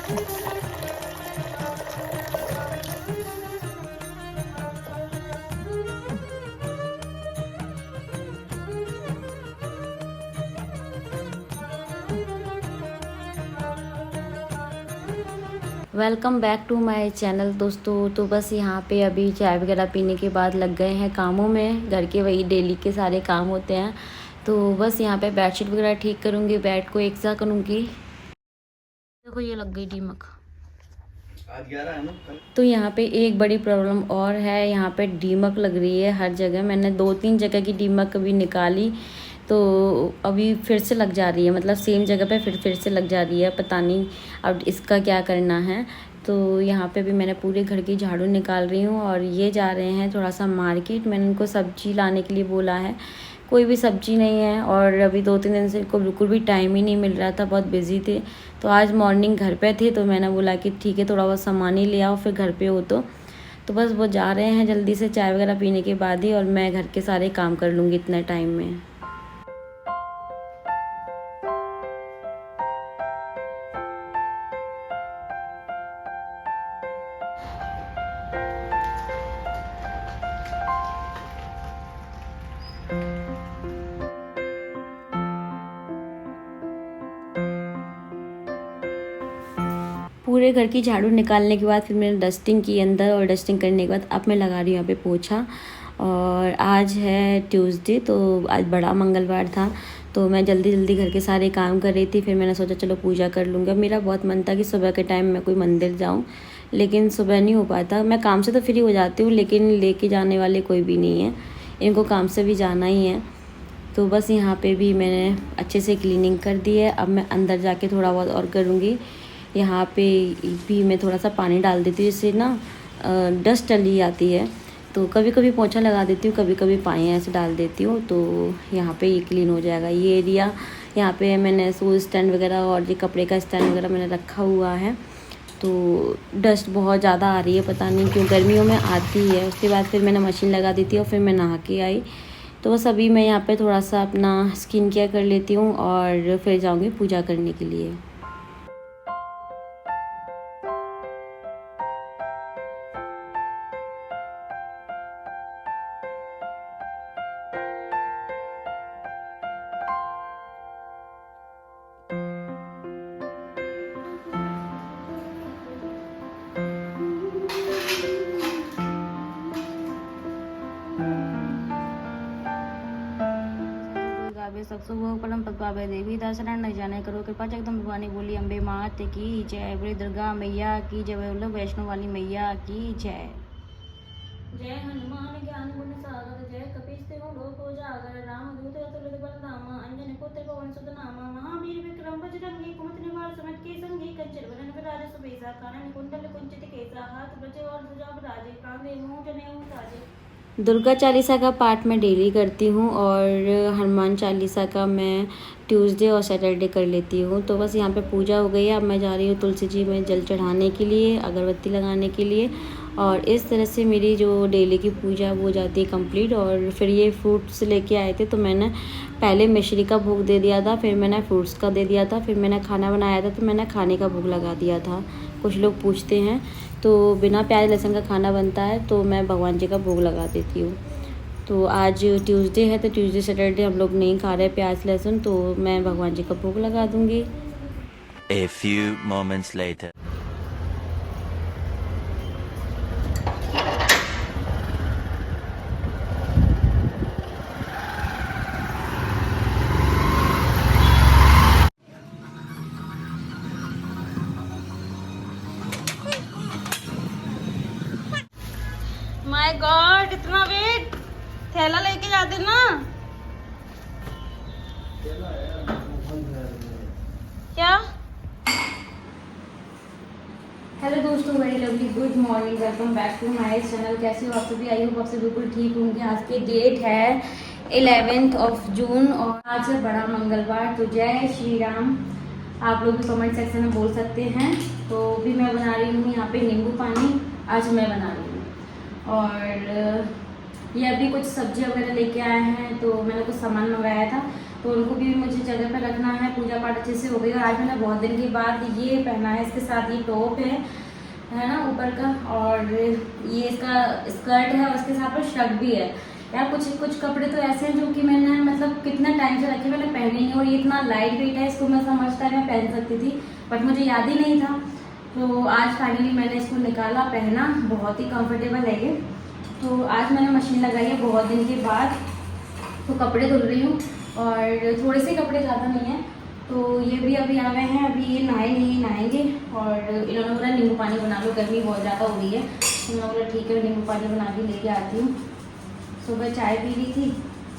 Welcome back to my channel दोस्तों। तो बस यहाँ पे अभी चाय वगैरह पीने के बाद लग गए हैं कामों में। घर के वही डेली के सारे काम होते हैं। तो बस यहाँ पे बेडशीट वगैरह ठीक करूँगी, बेड को एक सा करूँगी। देखो ये लग गई दीमक। आज 11 है ना। तो यहाँ पे एक बड़ी प्रॉब्लम और है, यहाँ पे दीमक लग रही है हर जगह। मैंने 2-3 जगह की दीमक अभी निकाली, तो अभी फिर से लग जा रही है, मतलब सेम जगह पे फिर से लग जा रही है। पता नहीं अब इसका क्या करना है। तो यहाँ पे भी मैंने पूरे घर की झाड़ू निकाल रही हूँ और ये जा रहे हैं थोड़ा सा मार्केट। मैंने इनको सब्जी लाने के लिए बोला है, कोई भी सब्जी नहीं है और अभी 2-3 दिन से इनको बिल्कुल भी टाइम ही नहीं मिल रहा था, बहुत बिजी थे। तो आज मॉर्निंग घर पे थे तो मैंने बोला कि ठीक है थोड़ा बहुत सामान ही ले आओ, फिर घर पे हो तो बस वो जा रहे हैं जल्दी से चाय वगैरह पीने के बाद ही, और मैं घर के सारे काम कर लूँगी इतने टाइम में। पूरे घर की झाड़ू निकालने के बाद फिर मैंने डस्टिंग की अंदर, और डस्टिंग करने के बाद अब मैं लगा रही हूँ यहाँ पे पोछा। और आज है ट्यूसडे, तो आज बड़ा मंगलवार था, तो मैं जल्दी जल्दी घर के सारे काम कर रही थी। फिर मैंने सोचा चलो पूजा कर लूँगा। मेरा बहुत मन था कि सुबह के टाइम मैं कोई मंदिर जाऊँ, लेकिन सुबह नहीं हो पाता। मैं काम से तो फ्री हो जाती हूँ, लेकिन लेके जाने वाले कोई भी नहीं है, इनको काम से भी जाना ही है। तो बस यहाँ पे भी मैंने अच्छे से क्लीनिंग कर दी है। अब मैं अंदर जाके थोड़ा बहुत और करूँगी। यहाँ पे भी मैं थोड़ा सा पानी डाल देती हूँ, जिससे ना डस्ट चली जाती है। तो कभी कभी पोंछा लगा देती हूँ, कभी कभी पानी ऐसे डाल देती हूँ, तो यहाँ पे ये क्लीन हो जाएगा। ये एरिया यहाँ पे मैंने शूज स्टैंड वगैरह और ये कपड़े का स्टैंड वगैरह मैंने रखा हुआ है। तो डस्ट बहुत ज़्यादा आ रही है, पता नहीं क्यों, गर्मियों में आती है। उसके बाद फिर मैंने मशीन लगा दी थी और फिर मैं नहा के आई। तो बस अभी मैं यहाँ पे थोड़ा सा अपना स्किन केयर कर लेती हूँ और फिर जाऊँगी पूजा करने के लिए। परम पद्मावय देवी दर्शन न जाने करो कृपा जगदम भवानी बोली अम्बे मात की जय, बोली दुर्गा मैया की जय, बोलो वैष्णो वाली मैया की जय। जय हनुमान ज्ञान गुण सागर, जय कपीस तिहु लोक उजागर, रामदूत अतुलित बल धामा, अंजनी पुत्र पवन सुत नामा, महावीर विक्रम बजरंगी, कुमति निवार सुमति के संगी, कंचन वरन विराज सुबेसा, कानन कुंडल कुंचित केसा, हाथ बचे और ध्वजा विराजे, कांधे मूंज जनेऊ साजे। दुर्गा चालीसा का पाठ मैं डेली करती हूँ और हनुमान चालीसा का मैं ट्यूसडे और सैटरडे कर लेती हूँ। तो बस यहाँ पे पूजा हो गई है। अब मैं जा रही हूँ तुलसी जी में जल चढ़ाने के लिए, अगरबत्ती लगाने के लिए, और इस तरह से मेरी जो डेली की पूजा वो जाती है कंप्लीट। और फिर ये फ्रूट्स लेके आए थे, तो मैंने पहले मिश्री का भोग दे दिया था, फिर मैंने फ्रूट्स का दे दिया था, फिर मैंने खाना बनाया था तो मैंने खाने का भोग लगा दिया था। कुछ लोग पूछते हैं, तो बिना प्याज लहसुन का खाना बनता है, तो मैं भगवान जी का भोग लगा देती हूँ। तो आज ट्यूसडे है, तो ट्यूसडे सैटरडे हम लोग नहीं खा रहे प्याज लहसुन, तो मैं भगवान जी का भोग लगा दूँगी। A few moments later. My god, इतना वेट, थैला लेके जाते ना क्या। हेलो दोस्तों, very lovely good morning, welcome back to my channel. कैसे हो आप सभी? आई होप आप सब बिल्कुल ठीक होंगे। आज की डेट है 11 जून और आज है बड़ा मंगलवार। तो जय श्री राम आप लोग भी कमेंट सेक्शन में बोल सकते हैं। तो भी मैं बना रही हूँ यहाँ पे नींबू पानी, आज मैं बना रही हूँ। और ये अभी कुछ सब्जी वगैरह लेके आए हैं, तो मैंने कुछ सामान मंगाया था, तो तो उनको भी मुझे जगह पर रखना है। पूजा पाठ अच्छे से हो गई और आज मैंने बहुत दिन के बाद ये पहना है, इसके साथ ये टॉप है ना ऊपर का, और ये इसका स्कर्ट है और इसके साथ पर शर्ट भी है। यार कुछ कपड़े तो ऐसे हैं जो कि मैंने मतलब कितना टाइम से रखे, मैंने पहने नहीं, और ये इतना लाइट वेट है, इसको मैं समझता है मैं पहन सकती थी बट मुझे याद ही नहीं था। तो आज फाइनली मैंने इसको निकाला, पहना, बहुत ही कंफर्टेबल है ये। तो आज मैंने मशीन लगाई है बहुत दिन के बाद, तो कपड़े धुल रही हूँ और थोड़े से कपड़े ज़्यादा नहीं हैं। तो ये भी अभी आ गए हैं, अभी ये नहाए नहीं, नहाएंगे। और इन्होंने बोला नींबू पानी बना लो, गर्मी बहुत ज़्यादा हो रही है। तो मैं बोला ठीक है, नींबू पानी बना के लेके आती हूँ। सुबह चाय पी ली थी,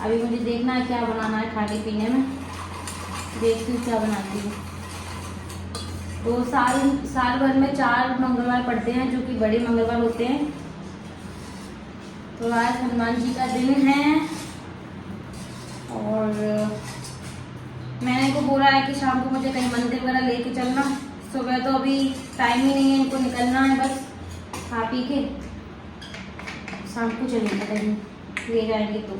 अभी मुझे देखना है क्या बनाना है खाने पीने में, देखती हूँ क्या बनाती हूँ। तो साल भर में 4 मंगलवार पड़ते हैं जो कि बड़े मंगलवार होते हैं। तो आज हनुमान जी का दिन है और मैंने इनको बोला है कि शाम को मुझे कहीं मंदिर वगैरह लेके चलना। सुबह तो अभी टाइम ही नहीं है, इनको निकलना है, बस खा पी के शाम को चलेंगे कहीं, ले जाएंगे। तो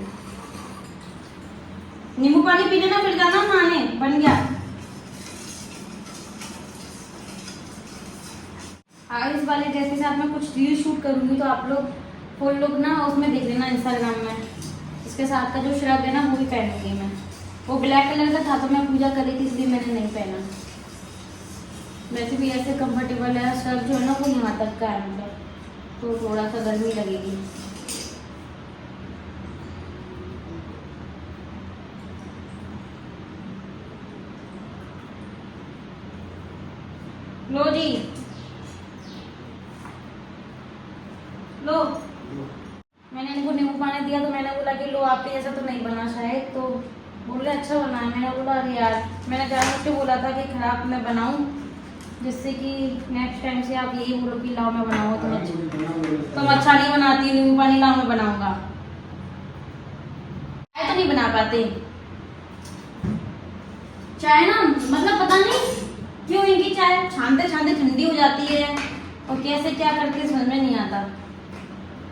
नींबू पानी पी लेना, फिर जाना नहाने, बन गया। आज इस वाले ड्रेस के साथ मैं कुछ रील शूट करूंगी, तो आप लोग फुल लुक ना उसमें देख लेना इंस्टाग्राम में। इसके साथ का जो श्रग है ना वो भी पहनूंगी मैं। वो ब्लैक कलर का था तो मैं पूजा कर रही थी इसलिए मैंने नहीं पहना। वैसे भी ऐसे कंफर्टेबल है, श्रग जो है ना वो यहाँ तक का है, मतलब तो थोड़ा सा गर्मी लगेगी। लो जी, लो। मैंने इनको नींबू पानी दिया तो मैंने बोला कि लो, आपके जैसा तो नहीं बना शायद, तो बोले अच्छा बना है। मैंने बोला अरे यार, मैंने जानबूझ के बोला था कि खराब मैं बनाऊं, जिससे कि नेक्स्ट टाइम से आप यही बोलो कि लाओ मैं बनाऊंगा, तुम अच्छा नहीं बनाती, नींबू पानी लाओ मैं बनाऊंगा। चाय तो नहीं बना पाते, चाय ना मतलब पता नहीं क्यों इनकी चाय छानते छानते ठंडी हो जाती है और कैसे क्या करके समझ में नहीं आता।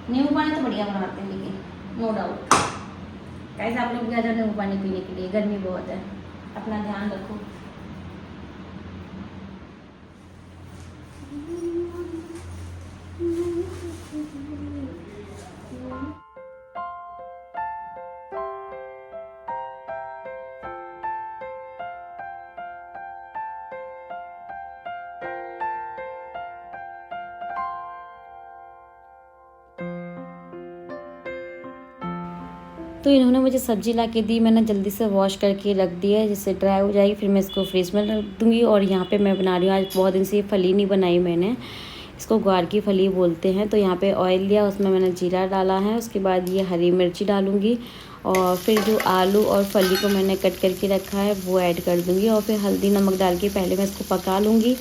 नींबू पानी तो बढ़िया बनाते हैं लेकिन, नो डाउट। कैसे आप लोग भी आ जाओ नींबू पानी पीने के लिए, गर्मी बहुत है, अपना ध्यान रखो। तो इन्होंने मुझे सब्ज़ी ला के दी, मैंने जल्दी से वॉश करके रख दिया है जिससे ड्राई हो जाएगी, फिर मैं इसको फ्रिज में रख दूँगी। और यहाँ पे मैं बना रही हूँ, आज बहुत दिन से ये फली नहीं बनाई मैंने, इसको ग्वार की फली बोलते हैं। तो यहाँ पे ऑयल लिया, उसमें मैंने जीरा डाला है, उसके बाद ये हरी मिर्ची डालूँगी और फिर जो आलू और फली को मैंने कट करके रखा है वो ऐड कर दूँगी और फिर हल्दी नमक डाल के पहले मैं इसको पका लूँगी।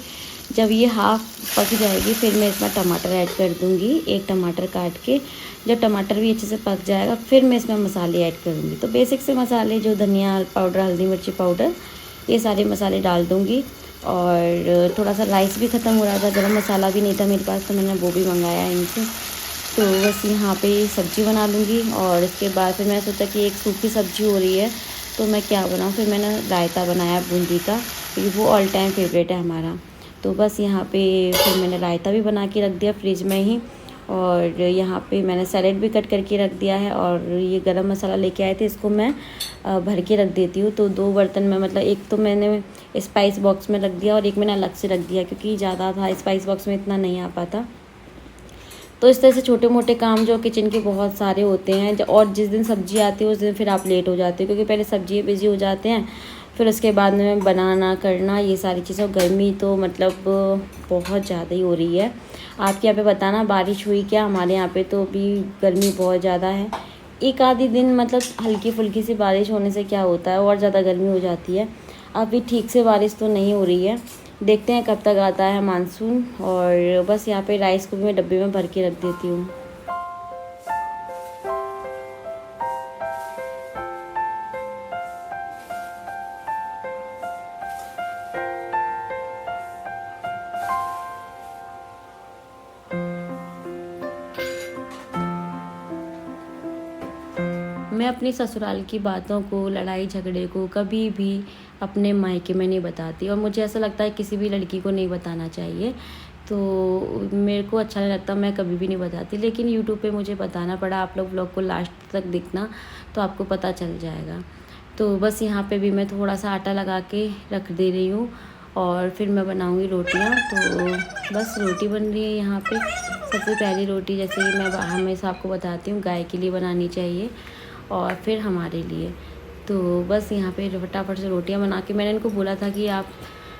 जब ये हाफ़ पक जाएगी फिर मैं इसमें टमाटर ऐड कर दूँगी, एक टमाटर काट के। जब टमाटर भी अच्छे से पक जाएगा फिर मैं इसमें मसाले ऐड करूँगी। तो बेसिक से मसाले जो धनिया पाउडर, हल्दी मिर्ची पाउडर, ये सारे मसाले डाल दूँगी। और थोड़ा सा राइस भी ख़त्म हो रहा था, गरम मसाला भी नहीं था मेरे पास, तो मैंने वो भी मंगाया इनसे। तो बस यहाँ पे सब्ज़ी बना लूँगी और इसके बाद फिर मैंने सोचा कि एक सूखी सब्ज़ी हो रही है तो मैं क्या बनाऊँ, फिर मैंने रायता बनाया बूंदी का, क्योंकि वो ऑल टाइम फेवरेट है हमारा। तो बस यहाँ पे फिर मैंने रायता भी बना के रख दिया फ्रिज में ही, और यहाँ पे मैंने सैलेड भी कट करके रख दिया है। और ये गरम मसाला लेके आए थे, इसको मैं भर के रख देती हूँ। तो 2 बर्तन में, मतलब एक तो मैंने स्पाइस बॉक्स में रख दिया और एक मैंने अलग से रख दिया, क्योंकि ज़्यादा था, स्पाइस बॉक्स में इतना नहीं आ पाता। तो इस तरह से छोटे मोटे काम जो किचन के बहुत सारे होते हैं। और जिस दिन सब्ज़ी आती है उस दिन फिर आप लेट हो जाते हो, क्योंकि पहले सब्ज़ी बिज़ी हो जाते हैं, फिर उसके बाद में बनाना करना ये सारी चीज़ें। गर्मी तो मतलब बहुत ज़्यादा ही हो रही है। आपके यहाँ पे बताना बारिश हुई क्या? हमारे यहाँ पे तो अभी गर्मी बहुत ज़्यादा है। एक आधी दिन मतलब हल्की फुल्की सी बारिश होने से क्या होता है, और ज़्यादा गर्मी हो जाती है। अभी ठीक से बारिश तो नहीं हो रही है, देखते हैं कब तक आता है मानसून। और बस यहाँ पे राइस को भी मैं डब्बे में भर के रख देती हूँ। मैं अपनी ससुराल की बातों को, लड़ाई झगड़े को कभी भी अपने मायके में नहीं बताती, और मुझे ऐसा लगता है किसी भी लड़की को नहीं बताना चाहिए। तो मेरे को अच्छा नहीं लगता, मैं कभी भी नहीं बताती, लेकिन यूट्यूब पे मुझे बताना पड़ा। आप लोग व्लॉग को लास्ट तक देखना तो आपको पता चल जाएगा। तो बस यहाँ पे भी मैं थोड़ा सा आटा लगा के रख दे रही हूँ, और फिर मैं बनाऊँगी रोटियाँ। तो बस रोटी बन रही है यहाँ पे। सबसे पहली रोटी, जैसे कि मैं हमेशा आपको बताती हूँ, गाय के लिए बनानी चाहिए और फिर हमारे लिए। तो बस यहाँ पे फटाफट से रोटियाँ बना के, मैंने इनको बोला था कि आप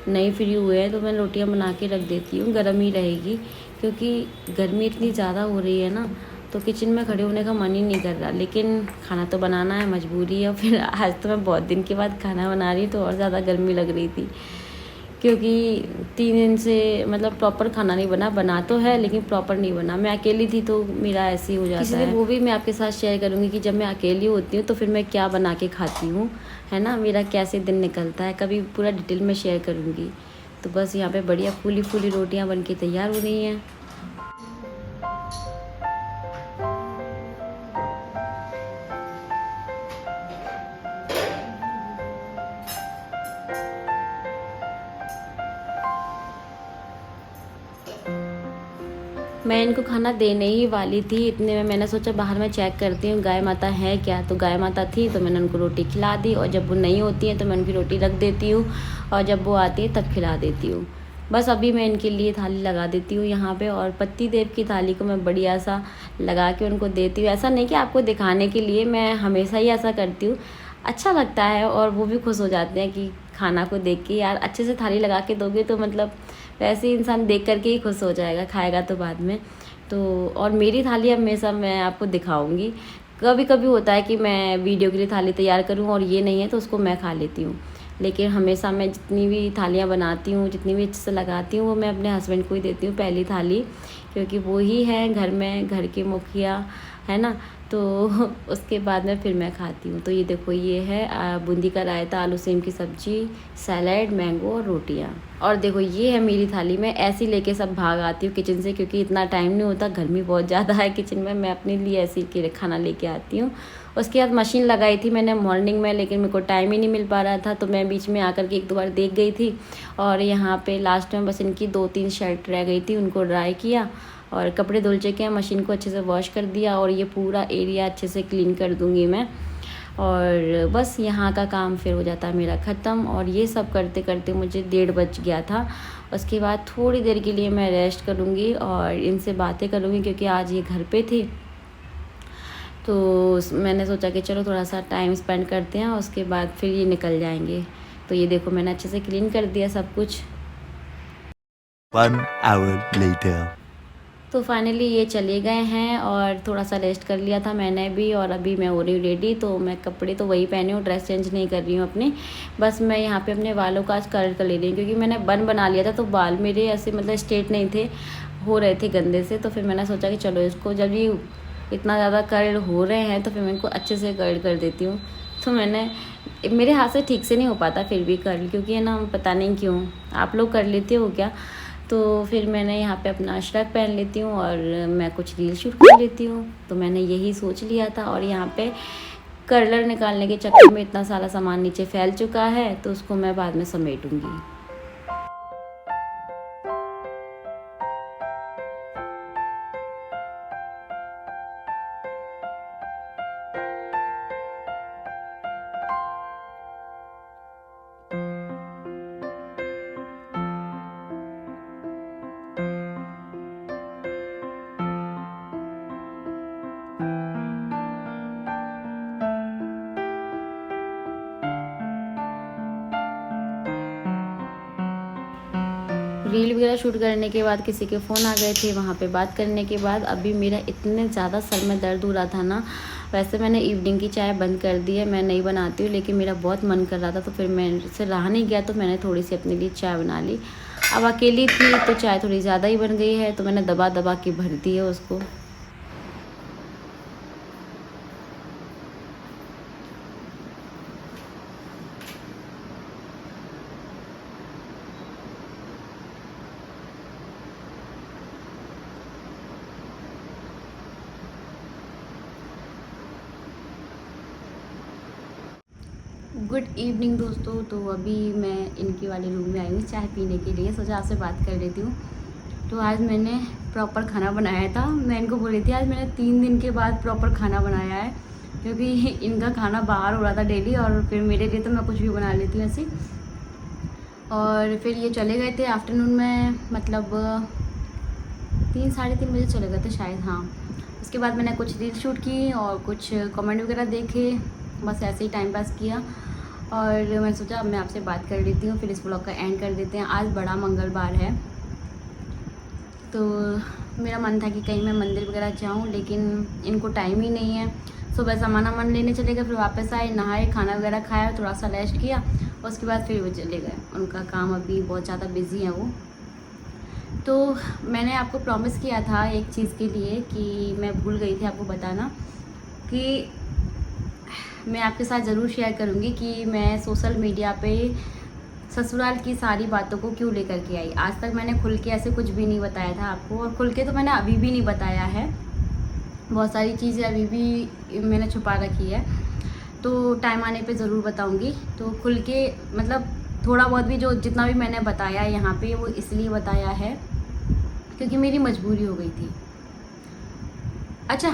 नहीं फ्री हुए हैं तो मैं रोटियाँ बना के रख देती हूँ, गर्म ही रहेगी, क्योंकि गर्मी इतनी ज़्यादा हो रही है ना, तो किचन में खड़े होने का मन ही नहीं कर रहा। लेकिन खाना तो बनाना है, मजबूरी है। फिर आज तो मैं बहुत दिन के बाद खाना बना रही, तो और ज़्यादा गर्मी लग रही थी, क्योंकि 3 दिन से मतलब प्रॉपर खाना नहीं बना तो है, लेकिन प्रॉपर नहीं बना। मैं अकेली थी तो मेरा ऐसे ही हो जाता है। वो भी मैं आपके साथ शेयर करूँगी कि जब मैं अकेली होती हूँ तो फिर मैं क्या बना के खाती हूँ, है ना, मेरा कैसे दिन निकलता है, कभी पूरा डिटेल में शेयर करूँगी। तो बस यहाँ पे बढ़िया फूली फूली रोटियाँ बन के तैयार हो रही हैं। मैं इनको खाना देने ही वाली थी, इतने में मैंने सोचा बाहर में चेक करती हूँ गाय माता है क्या। तो गाय माता थी तो मैंने उनको रोटी खिला दी, और जब वो नहीं होती है तो मैं उनकी रोटी रख देती हूँ, और जब वो आती है तब खिला देती हूँ। बस अभी मैं इनके लिए थाली लगा देती हूँ यहाँ पे, और पति देव की थाली को मैं बढ़िया सा लगा के उनको देती हूँ। ऐसा नहीं कि आपको दिखाने के लिए, मैं हमेशा ही ऐसा करती हूँ, अच्छा लगता है, और वो भी खुश हो जाते हैं कि खाना को देख के, यार अच्छे से थाली लगा के दोगे तो मतलब वैसे ही इंसान देख करके ही खुश हो जाएगा, खाएगा तो बाद में। तो और मेरी थाली हमेशा मैं आपको दिखाऊंगी। कभी कभी होता है कि मैं वीडियो के लिए थाली तैयार करूं और ये नहीं है तो उसको मैं खा लेती हूँ, लेकिन हमेशा मैं जितनी भी थालियाँ बनाती हूँ, जितनी भी अच्छे से लगाती हूँ, वो मैं अपने हस्बैंड को ही देती हूँ पहली थाली, क्योंकि वो ही है घर में, घर के मुखिया, है ना। तो उसके बाद में फिर मैं खाती हूँ। तो ये देखो, ये है बूंदी का रायता, आलू सेम की सब्जी, सैलेड, मैंगो और रोटियाँ। और देखो ये है मेरी थाली। मैं ऐसी लेके सब भाग आती हूँ किचन से, क्योंकि इतना टाइम नहीं होता, गर्मी बहुत ज़्यादा है किचन में। मैं अपने लिए ऐसी के खाना लेके आती हूँ। उसके बाद मशीन लगाई थी मैंने मॉर्निंग में, लेकिन मेरे को टाइम ही नहीं मिल पा रहा था, तो मैं बीच में आकर के 1-2 बार देख गई थी। और यहाँ पे लास्ट में बस इनकी 2-3 शर्ट रह गई थी, उनको ड्राई किया और कपड़े धुल के मशीन को अच्छे से वॉश कर दिया, और ये पूरा एरिया अच्छे से क्लीन कर दूँगी मैं। और बस यहाँ का काम फिर हो जाता है मेरा ख़त्म। और ये सब करते करते मुझे 1:30 बज गया था। उसके बाद थोड़ी देर के लिए मैं रेस्ट करूँगी और इनसे बातें करूँगी, क्योंकि आज ये घर पे थे, तो मैंने सोचा कि चलो थोड़ा सा टाइम स्पेंड करते हैं, उसके बाद फिर ये निकल जाएंगे। तो ये देखो मैंने अच्छे से क्लीन कर दिया सब कुछ। 1 hour later. तो फाइनली ये चले गए हैं, और थोड़ा सा रेस्ट कर लिया था मैंने भी, और अभी मैं हो रही हूँ रेडी। तो मैं कपड़े तो वही पहनी हूँ, ड्रेस चेंज नहीं कर रही हूँ अपने। बस मैं यहाँ पे अपने बालों का आज कलर कर ले रही हूँ, क्योंकि मैंने बन बना लिया था, तो बाल मेरे ऐसे मतलब स्ट्रेट नहीं थे, हो रहे थे गंदे से। तो फिर मैंने सोचा कि चलो इसको, जब ये इतना ज़्यादा कर्ल हो रहे हैं तो फिर मैं इनको अच्छे से कर्ल कर देती हूँ। तो मैंने, मेरे हाथ से ठीक से नहीं हो पाता फिर भी कर्ल, क्योंकि है ना, पता नहीं क्यों, आप लोग कर लेते हो क्या। तो फिर मैंने यहाँ पे अपना श्रग पहन लेती हूँ और मैं कुछ रील शूट कर लेती हूँ। तो मैंने यही सोच लिया था, और यहाँ पे कर्लर निकालने के चक्कर में इतना सारा सामान नीचे फैल चुका है, तो उसको मैं बाद में समेटूँगी। रील वगैरह शूट करने के बाद किसी के फ़ोन आ गए थे, वहाँ पे बात करने के बाद अभी मेरा इतने ज़्यादा सर में दर्द हो रहा था ना। वैसे मैंने इवनिंग की चाय बंद कर दी है, मैं नहीं बनाती हूँ, लेकिन मेरा बहुत मन कर रहा था, तो फिर मेरे से रहा नहीं गया, तो मैंने थोड़ी सी अपने लिए चाय बना ली। अब अकेली थी तो चाय थोड़ी ज़्यादा ही बन गई है, तो मैंने दबा दबा के भर दी है उसको। गुड इवनिंग दोस्तों। तो अभी मैं इनकी वाले रूम में आई हूँ चाय पीने के लिए, सोचा आपसे बात कर लेती हूँ। तो आज मैंने प्रॉपर खाना बनाया था। मैं इनको बोल रही थी आज मैंने 3 दिन के बाद प्रॉपर खाना बनाया है, क्योंकि इनका खाना बाहर हो रहा था डेली, और फिर मेरे लिए तो मैं कुछ भी बना लेती हूँ ऐसे। और फिर ये चले गए थे आफ्टरनून में, मतलब 3 साढ़े 3 बजे चले गए थे शायद, हाँ। उसके बाद मैंने कुछ रील शूट की और कुछ कमेंट वगैरह देखे, बस ऐसे ही टाइम पास किया। और मैंने सोचा अब मैं आपसे बात कर लेती हूँ, फिर इस ब्लॉग का एंड कर देते हैं। आज बड़ा मंगलवार है, तो मेरा मन था कि कहीं मैं मंदिर वगैरह जाऊँ, लेकिन इनको टाइम ही नहीं है। सुबह सामान लेने चले गए, फिर वापस आए, नहाए, खाना वगैरह खाया, थोड़ा सा रेस्ट किया, उसके बाद फिर वो चले गए। उनका काम अभी बहुत ज़्यादा बिजी है वो। तो मैंने आपको प्रॉमिस किया था एक चीज़ के लिए कि मैं भूल गई थी आपको बताना, कि मैं आपके साथ ज़रूर शेयर करूँगी कि मैं सोशल मीडिया पे ससुराल की सारी बातों को क्यों लेकर के आई। आज तक मैंने खुल के ऐसे कुछ भी नहीं बताया था आपको, और खुल के तो मैंने अभी भी नहीं बताया है। बहुत सारी चीज़ें अभी भी मैंने छुपा रखी है, तो टाइम आने पे ज़रूर बताऊँगी। तो खुल के मतलब थोड़ा बहुत भी जो जितना भी मैंने बताया यहाँ पे, वो इसलिए बताया है क्योंकि मेरी मजबूरी हो गई थी। अच्छा,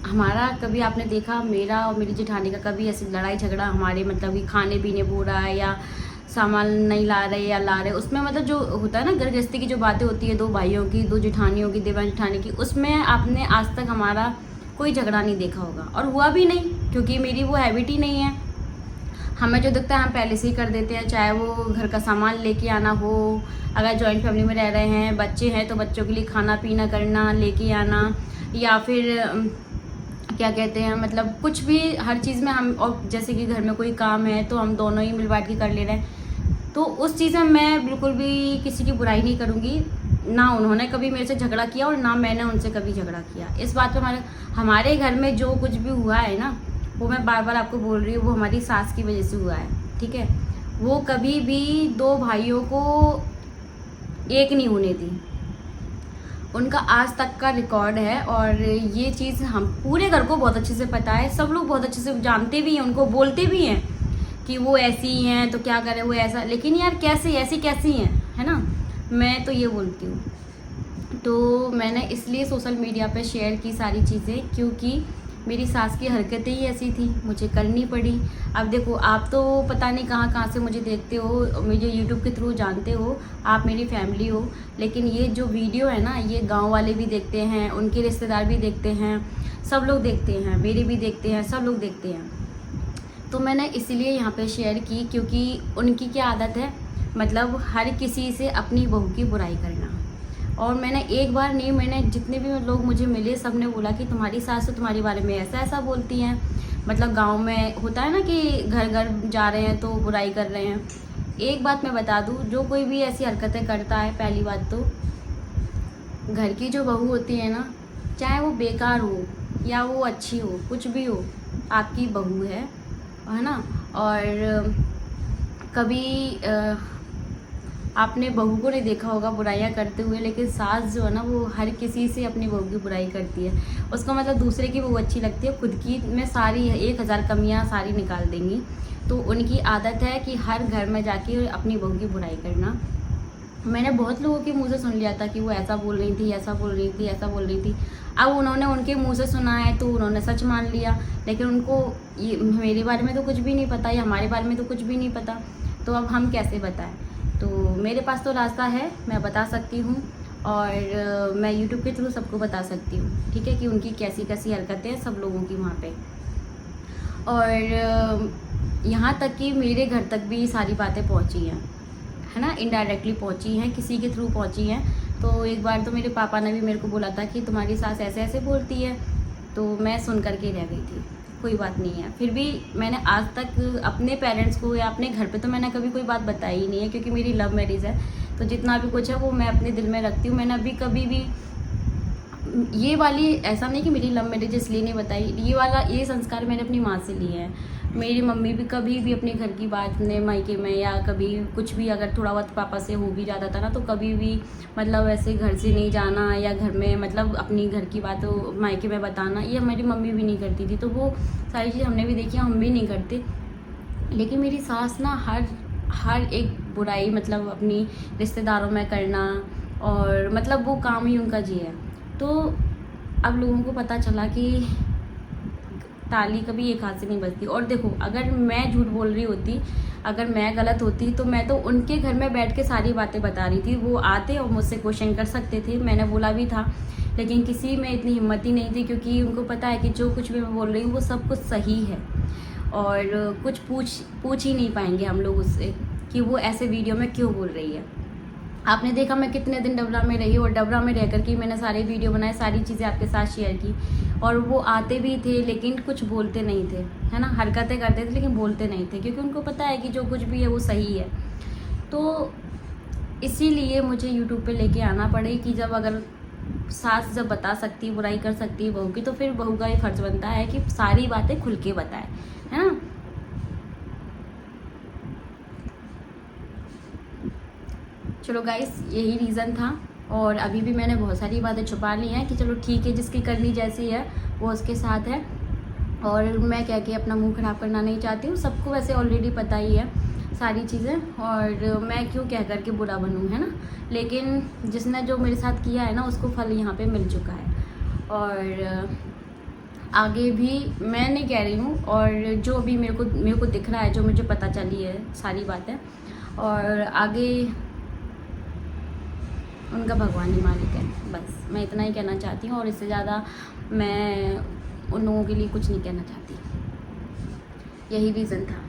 हमारा कभी आपने देखा मेरा और मेरी जेठानी का कभी ऐसी लड़ाई झगड़ा हमारे मतलब कि खाने पीने हो रहा है या सामान नहीं ला रहे या ला रहे, उसमें मतलब जो होता है ना घर गृहस्थी की जो बातें होती है, 2 भाइयों की, 2 जेठानियों की, देवान जेठानी की, उसमें आपने आज तक हमारा कोई झगड़ा नहीं देखा होगा, और हुआ भी नहीं, क्योंकि मेरी वो हैबिट ही नहीं है। हमें जो दिखता है हम पहले से ही कर देते हैं, चाहे वो घर का सामान लेके आना हो, अगर जॉइंट फैमिली में रह रहे हैं, बच्चे हैं तो बच्चों के लिए खाना पीना करना, लेके आना, या फिर क्या कहते हैं मतलब कुछ भी, हर चीज़ में हम, और जैसे कि घर में कोई काम है तो हम दोनों ही मिल बांट के कर ले रहे हैं, तो उस चीज़ में मैं बिल्कुल भी किसी की बुराई नहीं करूँगी। ना उन्होंने कभी मेरे से झगड़ा किया और ना मैंने उनसे कभी झगड़ा किया। इस बात पर हमारे घर में जो कुछ भी हुआ है ना, वो मैं बार बार आपको बोल रही हूँ, वो हमारी सास की वजह से हुआ है, ठीक है। वो कभी भी 2 भाइयों को एक नहीं होने दी, उनका आज तक का रिकॉर्ड है। और ये चीज़ हम पूरे घर को बहुत अच्छे से पता है, सब लोग बहुत अच्छे से जानते भी हैं, उनको बोलते भी हैं कि वो ऐसी ही हैं तो क्या करें, वो ऐसा, लेकिन यार कैसे ऐसी कैसी हैं, है ना, मैं तो ये बोलती हूँ। तो मैंने इसलिए सोशल मीडिया पे शेयर की सारी चीज़ें, क्योंकि मेरी सास की हरकतें ही ऐसी थी, मुझे करनी पड़ी। अब देखो, आप तो पता नहीं कहाँ कहाँ से मुझे देखते हो, मुझे यूट्यूब के थ्रू जानते हो, आप मेरी फैमिली हो, लेकिन ये जो वीडियो है ना, ये गांव वाले भी देखते हैं, उनके रिश्तेदार भी देखते हैं, सब लोग देखते हैं, मेरे भी देखते हैं, सब लोग देखते हैं। तो मैंने इसीलिए यहाँ पे शेयर की, क्योंकि उनकी क्या आदत है, मतलब हर किसी से अपनी बहू की बुराई करना। और मैंने एक बार नहीं, मैंने जितने भी लोग मुझे मिले, सब ने बोला कि तुम्हारी सास तो तुम्हारे बारे में ऐसा ऐसा बोलती हैं। मतलब गांव में होता है ना कि घर घर जा रहे हैं तो बुराई कर रहे हैं। एक बात मैं बता दूं, जो कोई भी ऐसी हरकतें करता है, पहली बात तो घर की जो बहू होती है ना, चाहे वो बेकार हो या वो अच्छी हो, कुछ भी हो, आपकी बहू है ना। और कभी आपने बहू को नहीं देखा होगा बुराइयां करते हुए, लेकिन सास जो है ना, वो हर किसी से अपनी बहू की बुराई करती है। उसका मतलब दूसरे की बहू अच्छी लगती है, खुद की में सारी 1000 कमियां सारी निकाल देंगी। तो उनकी आदत है कि हर घर में जाके अपनी बहू की बुराई करना। मैंने बहुत लोगों के मुंह से सुन लिया था कि वो ऐसा बोल रही थी, ऐसा बोल रही थी, ऐसा बोल रही थी। अब उन्होंने उनके मुंह से सुना है तो उन्होंने सच मान लिया, लेकिन उनको ये मेरे बारे में तो कुछ भी नहीं पता, या हमारे बारे में तो कुछ भी नहीं पता, तो अब हम कैसे बताएं। तो मेरे पास तो रास्ता है, मैं बता सकती हूँ, और मैं यूट्यूब के थ्रू सबको बता सकती हूँ, ठीक है, कि उनकी कैसी कैसी हरकतें हैं सब लोगों की वहाँ पे। और यहाँ तक कि मेरे घर तक भी सारी बातें पहुँची हैं, है ना, इनडायरेक्टली पहुँची हैं, किसी के थ्रू पहुँची हैं। तो एक बार तो मेरे पापा ने भी मेरे को बोला था कि तुम्हारी सास ऐसे ऐसे बोलती है, तो मैं सुन करके रह गई थी, कोई बात नहीं है। फिर भी मैंने आज तक अपने पेरेंट्स को या अपने घर पे तो मैंने कभी कोई बात बताई ही नहीं है, क्योंकि मेरी लव मैरिज है, तो जितना भी कुछ है वो मैं अपने दिल में रखती हूँ। मैंने अभी कभी भी ये वाली, ऐसा नहीं कि मेरी लव मैरिज इसलिए नहीं बताई, ये संस्कार मैंने अपनी माँ से लिए हैं। मेरी मम्मी भी कभी भी अपने घर की बात ने मायके में या कभी कुछ भी अगर थोड़ा बहुत पापा से हो भी जाता था ना, तो कभी भी मतलब ऐसे घर से नहीं जाना या घर में मतलब अपनी घर की बातों मायके में बताना, ये हमारी मम्मी भी नहीं करती थी। तो वो सारी चीज़ हमने भी देखी, हम भी नहीं करते। लेकिन मेरी सास ना हर एक बुराई मतलब अपनी रिश्तेदारों में करना, और मतलब वो काम ही उनका जी है। तो अब लोगों को पता चला कि ताली कभी एक हाथ से नहीं बजती। और देखो, अगर मैं झूठ बोल रही होती, अगर मैं गलत होती, तो मैं तो उनके घर में बैठ के सारी बातें बता रही थी। वो आते और मुझसे क्वेश्चन कर सकते थे, मैंने बोला भी था, लेकिन किसी में इतनी हिम्मत ही नहीं थी, क्योंकि उनको पता है कि जो कुछ भी मैं बोल रही हूँ वो सब कुछ सही है, और कुछ पूछ ही नहीं पाएंगे हम लोग उससे कि वो ऐसे वीडियो में क्यों बोल रही है। आपने देखा मैं कितने दिन डबरा में रही, और डबरा में रह कर के मैंने सारे वीडियो बनाए, सारी चीज़ें आपके साथ शेयर की, और वो आते भी थे लेकिन कुछ बोलते नहीं थे, है ना, हरकतें करते थे लेकिन बोलते नहीं थे, क्योंकि उनको पता है कि जो कुछ भी है वो सही है। तो इसीलिए मुझे यूट्यूब पे लेके आना पड़े कि जब अगर सास जब बता सकती है, बुराई कर सकती है बहू की, तो फिर बहू का ये फर्ज बनता है कि सारी बातें खुल के बताए, है ना। चलो गाइस, यही रीज़न था, और अभी भी मैंने बहुत सारी बातें छुपा ली हैं कि चलो ठीक है, जिसकी करनी जैसी है वो उसके साथ है, और मैं कह के अपना मुंह खराब करना नहीं चाहती हूँ। सबको वैसे ऑलरेडी पता ही है सारी चीज़ें, और मैं क्यों कह कर के बुरा बनूँ, है ना। लेकिन जिसने जो मेरे साथ किया है ना, उसको फल यहाँ पे मिल चुका है, और आगे भी मैं नहीं कह रही हूँ, और जो अभी मेरे को दिख रहा है, जो मुझे पता चली है सारी बातें, और आगे उनका भगवान ही मालिक है। बस मैं इतना ही कहना चाहती हूँ, और इससे ज़्यादा मैं उन लोगों के लिए कुछ नहीं कहना चाहती। यही रीज़न था।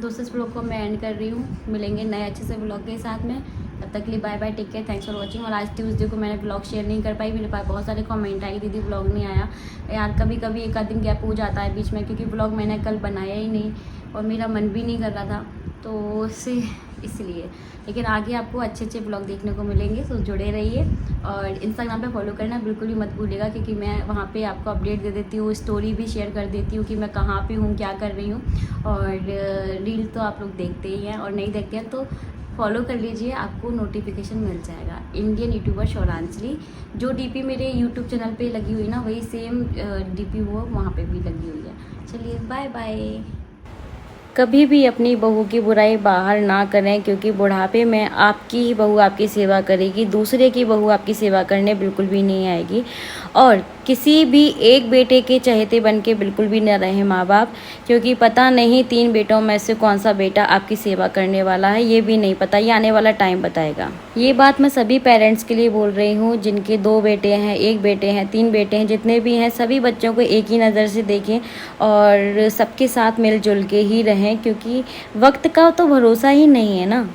दोस्तों, इस ब्लॉग को मैं एंड कर रही हूँ। मिलेंगे नए अच्छे से ब्लॉग के साथ में, तब तक के लिए bye bye, take care, thanks for watching. और आज ट्यूसडे को मैंने ब्लॉग शेयर नहीं कर पाई, मेरे पास बहुत सारे कमेंट आए, दीदी ब्लॉग नहीं आया। यार कभी कभी एक आध दिन गैप हो जाता है बीच में, क्योंकि ब्लॉग मैंने कल बनाया ही नहीं, और मेरा मन भी नहीं कर रहा था, तो इसलिए। लेकिन आगे आपको अच्छे अच्छे ब्लॉग देखने को मिलेंगे, तो जुड़े रहिए, और इंस्टाग्राम पे फॉलो करना बिल्कुल भी मत भूलिएगा, क्योंकि मैं वहाँ पे आपको अपडेट दे देती हूँ, स्टोरी भी शेयर कर देती हूँ कि मैं कहाँ पे हूँ, क्या कर रही हूँ। और रील तो आप लोग देखते ही हैं, और नहीं देखते हैं तो फॉलो कर लीजिए, आपको नोटिफिकेशन मिल जाएगा। इंडियन यूट्यूबर शौरांजलि, जो डीपी मेरे यूट्यूब चैनल पे लगी हुई ना, वही सेम डीपी वो वहाँ पे भी लगी हुई है। चलिए बाय बाय। कभी भी अपनी बहू की बुराई बाहर ना करें, क्योंकि बुढ़ापे में आपकी ही बहू आपकी सेवा करेगी, दूसरे की बहू आपकी सेवा करने बिल्कुल भी नहीं आएगी। और किसी भी एक बेटे के चहेते बन के बिल्कुल भी न रहे माँ बाप, क्योंकि पता नहीं 3 बेटों में से कौन सा बेटा आपकी सेवा करने वाला है, ये भी नहीं पता, ये आने वाला टाइम बताएगा। ये बात मैं सभी पेरेंट्स के लिए बोल रही हूँ, जिनके 2 बेटे हैं, 1 बेटे हैं, 3 बेटे हैं, जितने भी हैं सभी बच्चों को एक ही नज़र से देखें, और सबके साथ मिलजुल के ही रहें, क्योंकि वक्त का तो भरोसा ही नहीं है ना।